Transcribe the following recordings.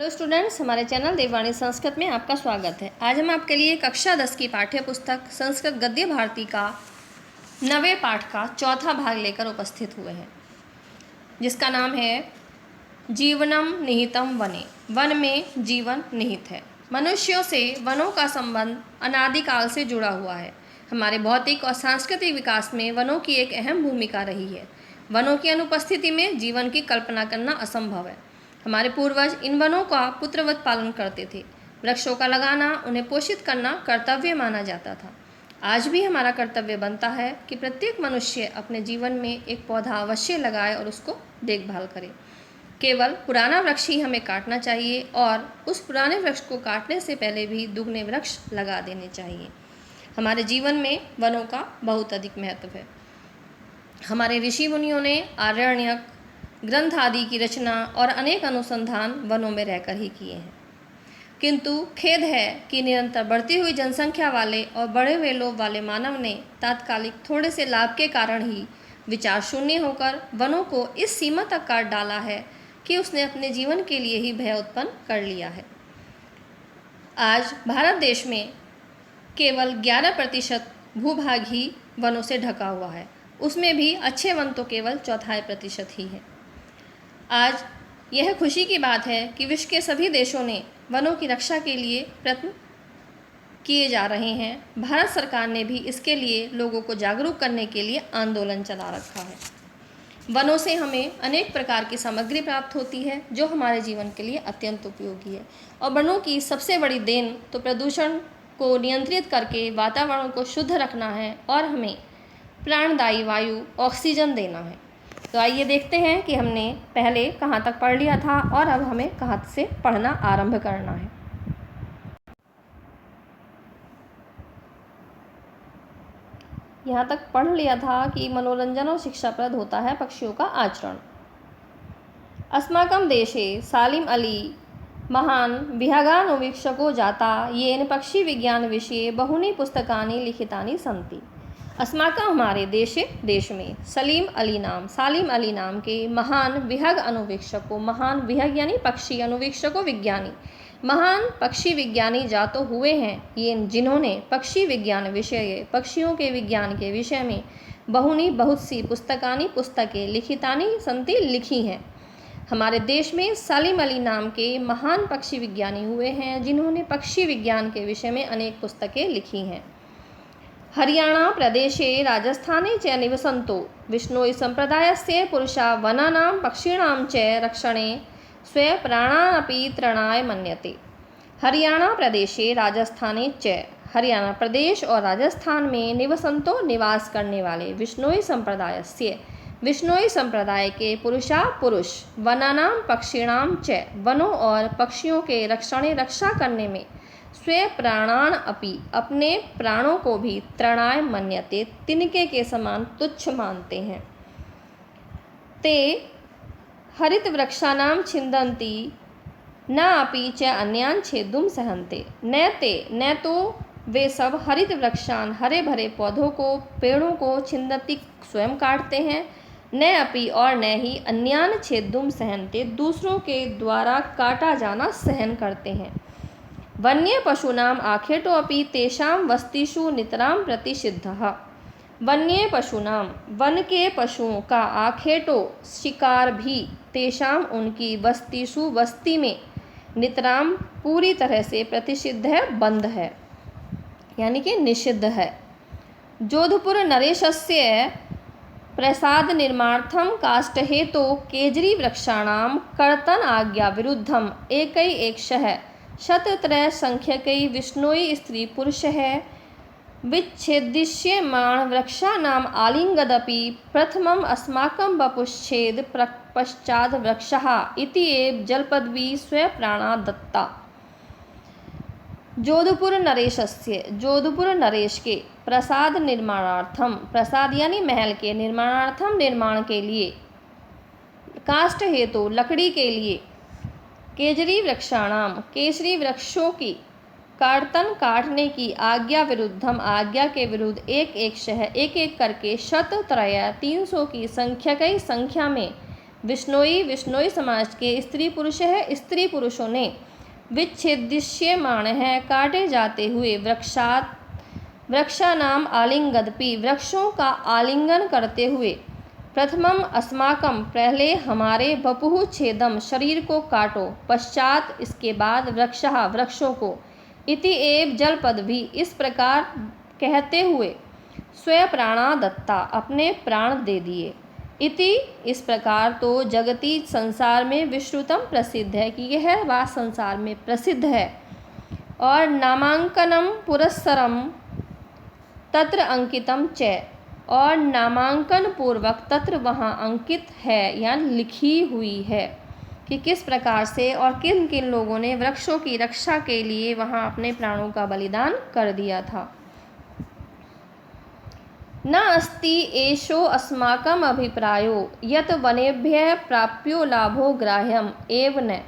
Hello students, हमारे channel देववाणी संस्कृत में आपका स्वागत है। आज हम आपके लिए कक्षा 10 की पाठ्य पुस्तक संस्कृत गद्य भारती का 9वें पाठ का चौथा भाग लेकर उपस्थित हुए हैं, जिसका नाम है जीवनम निहितम वने। वन में जीवन निहित है। मनुष्यों से वनों का संबंध अनादिकाल से जुड़ा हुआ है। हमारे भौतिक और सांस्कृतिक विकास में वनों की एक अहम भूमिका रही है। वनों की अनुपस्थिति में जीवन की कल्पना करना असंभव है। हमारे पूर्वज इन वनों का पुत्रवत पालन करते थे। वृक्षों का लगाना, उन्हें पोषित करना कर्तव्य माना जाता था। आज भी हमारा कर्तव्य बनता है कि प्रत्येक मनुष्य अपने जीवन में एक पौधा अवश्य लगाए और उसको देखभाल करे। केवल पुराना वृक्ष ही हमें काटना चाहिए और उस पुराने वृक्ष को काटने से पहले भी दुगने वृक्ष लगा देने चाहिए। हमारे जीवन में वनों का बहुत अधिक महत्व है। हमारे ऋषि मुनियों ने आरण्यक ग्रंथ आदि की रचना और अनेक अनुसंधान वनों में रहकर ही किए हैं, किंतु खेद है कि निरंतर बढ़ती हुई जनसंख्या वाले और बढ़े हुए लोभ वाले मानव ने तात्कालिक थोड़े से लाभ के कारण ही विचार शून्य होकर वनों को इस सीमा तक काट डाला है कि उसने अपने जीवन के लिए ही भय उत्पन्न कर लिया है। आज भारत देश में केवल 11% भूभाग ही वनों से ढका हुआ है। उसमें भी अच्छे वन तो केवल 1/4% ही है। आज यह खुशी की बात है कि विश्व के सभी देशों ने वनों की रक्षा के लिए प्रयत्न किए जा रहे हैं। भारत सरकार ने भी इसके लिए लोगों को जागरूक करने के लिए आंदोलन चला रखा है। वनों से हमें अनेक प्रकार की सामग्री प्राप्त होती है जो हमारे जीवन के लिए अत्यंत उपयोगी है। और वनों की सबसे बड़ी देन तो प्रदूषण को नियंत्रित करके वातावरण को शुद्ध रखना है और हमें प्राणदायी वायु ऑक्सीजन देना है। तो आइए देखते हैं कि हमने पहले कहाँ तक पढ़ लिया था और अब हमें कहाँ से पढ़ना आरंभ करना है। यहाँ तक पढ़ लिया था कि मनोरंजन और शिक्षाप्रद होता है पक्षियों का आचरण। अस्माकं देशे सालिम अली महान विहगानुवीक्षको जाता येन पक्षी विज्ञान विषये बहूनि पुस्तकानि लिखितानि सन्ति। अस्माकं हमारे देश में सालिम अली नाम के महान विहग अनुवीक्षकों, महान विहग यानी पक्षी, अनुवीक्षकों विज्ञानी, महान पक्षी विज्ञानी जातो हुए हैं ये जिन्होंने पक्षी विज्ञान विषय, पक्षियों के विज्ञान के विषय में बहुत सी पुस्तकें लिखितानी संति लिखी हैं। हमारे देश में सालिम अली नाम के महान पक्षी विज्ञानी हुए हैं जिन्होंने पक्षी विज्ञान के विषय में अनेक पुस्तकें लिखी हैं। हरियाणा प्रदेशे राजस्थाने च निवसन्तो विष्णोई संप्रदायस्य पुरुषा वनानां पक्षिणां च रक्षणे स्वप्राणानपि त्रणाय मन्यते। हरियाणा प्रदेशे राजस्थाने च, हरियाणा प्रदेश और राजस्थान में निवसन्तो निवास करने वाले विष्णोई संप्रदाय के पुरुष वनानां पक्षिणां च, वनों और पक्षियों के रक्षा करने में स्वे प्राणान अपि, अपने प्राणों को भी त्रणाय मन्यते, तिनके के समान तुच्छ मानते हैं। ते हरित वृक्षानां छिन्दन्ति न अपि च अन्यान छेदुम सहन्ते। न तो वे सब हरित वृक्षान, हरे भरे पौधों को, पेड़ों को छिन्दन्ति स्वयं काटते हैं, न अपि और न ही अन्यान छेदुम सहन्ते, दूसरों के द्वारा काटा जाना सहन करते हैं। वन्य पशूनाम आखेटो अपि तेषां वस्तिषु नितरां प्रतिषिद्धः। वन्य पशूनाम, वन के पशुओं का, आखेटो शिकार भी, तेषां उनकी, वस्तिषु वस्ती में, नितरां पूरी तरह से, प्रतिषिद्ध है बंद है यानी कि निषिद्ध है। जोधपुर नरेशस्य प्रसाद निर्मार्थम काष्ठहेतो केजरी वृक्षाणां कर्तन आज्ञा विरुद्धम एकैक्षः शतत्रय संख्यकै विष्णोई स्त्री पुरुष है विच्छेदिष्यमाण वृक्षाणाम आलिंगदपि प्रथमम अस्माकं वपुश्छेद पश्चात् वृक्षः इति एव जलपदवी स्वप्राणा दत्ता। जोधपुर नरेश के प्रसाद निर्माणार्थम, प्रसाद यानी महल के, निर्माण के लिए, काष्ठ हेतु लकड़ी के लिए, केजरी वृक्षाणाम केसरी वृक्षों की कर्तन काटने की आज्ञा विरुद्धम, आज्ञा के विरुद्ध एक एक करके शतत्रय 300 की संख्या में विश्नोई समाज के स्त्री पुरुष है, स्त्री पुरुषों ने विच्छेदिष्यमाण है, काटे जाते हुए वृक्षानाम आलिंगदपि, वृक्षों का आलिंगन करते हुए, प्रथमम अस्माकम, पहले हमारे, वपुः छेदम, शरीर को काटो, पश्चात इसके बाद, वृक्षः, वृक्षों को, इति एव जलपद भी, इस प्रकार कहते हुए, स्वयं प्राणा दत्ता, अपने प्राण दे दिए, इति, इस प्रकार, तो जगती, संसार में, विश्रुतम, प्रसिद्ध है, कि यह बात संसार में प्रसिद्ध है, और नामांकनम पुरस्सरम तत्र अंकितम च, और नामांकन पूर्वक तत्र वहाँ अंकित है या लिखी हुई है, कि किस प्रकार से और किन किन लोगों ने वृक्षों की रक्षा के लिए वहाँ अपने प्राणों का बलिदान कर दिया था। न अस्ति एषो अस्माकम् अभिप्रायो यत् वनेभ्यः प्राप्यो लाभो ग्राह्यम् एव न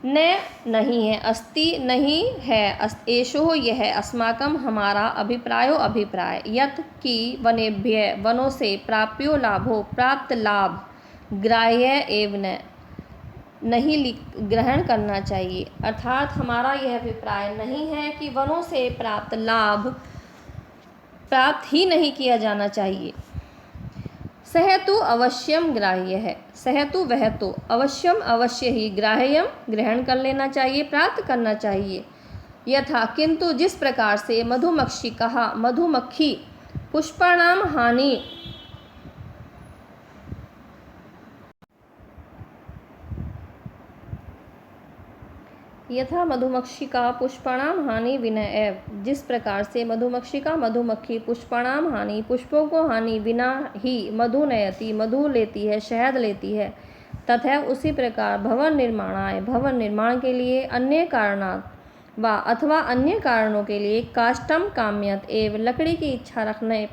नहीं है, अस्ति नहीं है, एषो यह, अस्माकम हमारा, अभिप्रायो अभिप्राय, यत् की, वनेभ्य वनों से, प्राप्यो लाभो प्राप्त लाभ, ग्राह्य एव न नहीं ग्रहण करना चाहिए, अर्थात हमारा यह अभिप्राय नहीं है कि वनों से प्राप्त लाभ प्राप्त ही नहीं किया जाना चाहिए। सह तो अवश्यम ग्राह्य है, सह तो वह तो, अवश्यम अवश्य ही, ग्राह्यम ग्रहण कर लेना चाहिए, प्राप्त करना चाहिए, यथा किंतु, जिस प्रकार से, मधुमक्षी कहा, मधुमक्खी, पुष्पाणाम हानि, यथा मधुमक्षी का पुष्पाणाम हानि विना एव, जिस प्रकार से मधुमक्षी का मधुमक्खी, पुष्पाणाम हानि, पुष्पों को हानि, बिना ही, मधु नयति, मधु लेती है, शहद लेती है, तथा उसी प्रकार भवन निर्माणाय, भवन निर्माण के लिए, अन्य कारणात् वा, अथवा अन्य कारणों के लिए, काष्टम काम्यत एव, लकड़ी की इच्छा रखने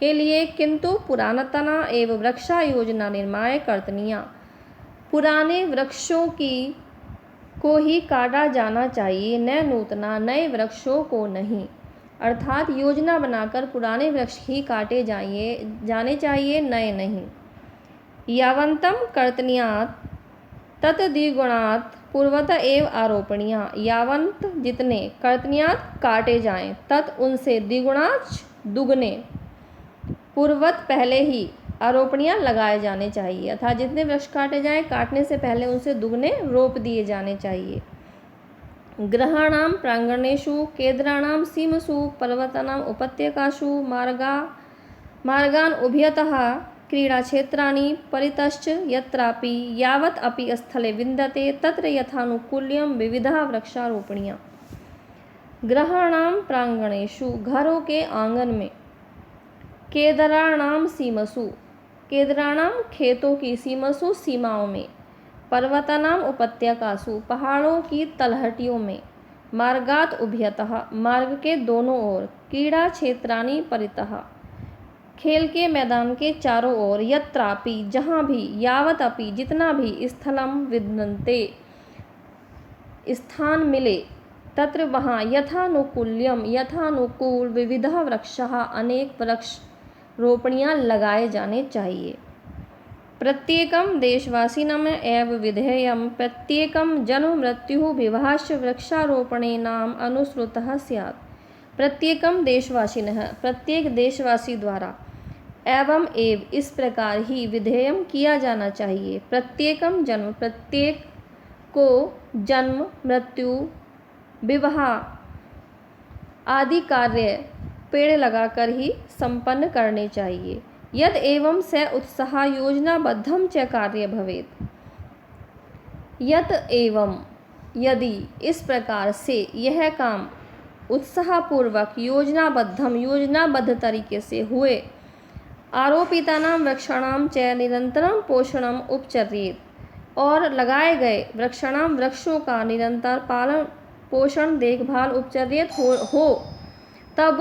के लिए, किंतु पुरातना एव वृक्षा योजना निर्माय कर्तनीया, पुराने वृक्षों की को ही काटा जाना चाहिए, न नूतना, नए वृक्षों को नहीं, अर्थात योजना बनाकर पुराने वृक्ष ही काटे जाने चाहिए, नए नहीं। यावंतम कर्तनीयात तत्द्विगुणात् पूर्वत एव आरोपणीया, यावंत जितने, कर्तनीयात काटे जाएं, तत् उनसे, द्विगुणाच दुगने, पूर्वत पहले ही, आरोपणियाँ लगाए जाने चाहिए, अर्थात जितने वृक्ष काटे जाएं, काटने से पहले उनसे दुगने रोप दिए जाने चाहिए। ग्रहाणाम प्रांगणेषु, केन्द्राणाम सीमसु, पर्वतानाम उपत्यकासु, मार्गान उभयतः, क्रीडा क्षेत्राणि परितश्च, यत्रापि यावत् अपि स्थले विद्यते, तत्र यथानुकूल्यं विविधा वृक्षारोपणीया। ग्रहाणाम प्रांगणेषु, घरों के आंगन में, केदाराणाम सीमसु, केदाराणाम खेतों की, सीमसु सीमाओं में, पर्वतानाम उपत्यकासु, पहाड़ों की तलहटियों में, मार्गात उभयतः, मार्ग के दोनों ओर, क्रीडा क्षेत्राणि परितः, खेल के मैदान के चारों ओर, यत्रापि, जहाँ भी, यावत अपि, जितना भी, स्थलम विद्यन्ते, स्थान मिले, तत्र वहाँ, यथानुकूल्यम, यथानुकूल, विविधा वृक्षः, अनेक वृक्ष रोपणियाँ लगाए जाने चाहिए। प्रत्येकम देशवासिनम एव विधेयम, प्रत्येकम जन्म मृत्यु विभाष वृक्षारोपणे नाम अनुसृतः स्यात्, प्रत्येकम देशवासिनः, प्रत्येक देशवासी द्वारा, एवं एव, इस प्रकार ही, विधेयम किया जाना चाहिए, प्रत्येकम जन्म, प्रत्येक को, जन्म, मृत्यु, विवाह आदि कार्य पेड़ लगाकर ही संपन्न करने चाहिए। यद एवं स उत्साह योजनाबद्धम च कार्य भवेत्, यत एवं, यदि, इस प्रकार से यह काम उत्साहपूर्वक, योजनाबद्धम, योजनाबद्ध तरीके से हुए, आरोपितानां वृक्षाणां च निरंतरं पोषणम उपचर्येत, और लगाए गए वृक्षाणाम, वृक्षों का निरंतर पालन पोषण देखभाल उपचर्यित हो तब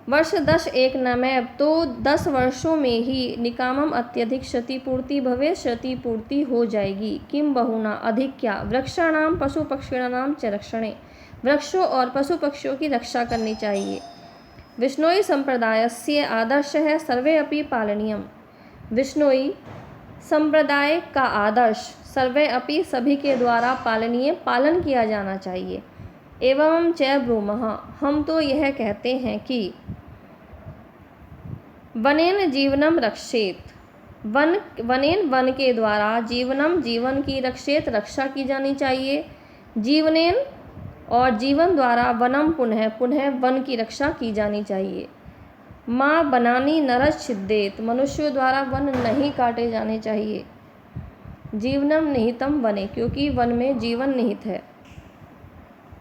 वर्ष 10 एक नमैव, तो 10 वर्षों में ही निकामम अत्यधिक क्षतिपूर्ति भवे, क्षतिपूर्ति हो जाएगी। किम बहुना, अधिक क्या, वृक्षाणाम पशु पक्षिणाम च रक्षणे, वृक्षों और पशु पक्षियों की रक्षा करनी चाहिए। विष्णोई संप्रदायस्य आदर्श है सर्वे अपि पालनीयम, विष्णोई संप्रदाय का आदर्श सर्वे अपि सभी के द्वारा पालन किया जाना चाहिए। एवं च ब्रूमः, हम तो यह कहते हैं कि वनेन जीवनम रक्षेत, वनेन वन के द्वारा जीवन की रक्षा की जानी चाहिए। जीवनेन और जीवन द्वारा वनम पुनः वन की रक्षा की जानी चाहिए। माँ बनानी नरस छिद्देत, मनुष्यों द्वारा वन नहीं काटे जाने चाहिए। जीवनम निहितम वने, क्योंकि वन में जीवन निहित है।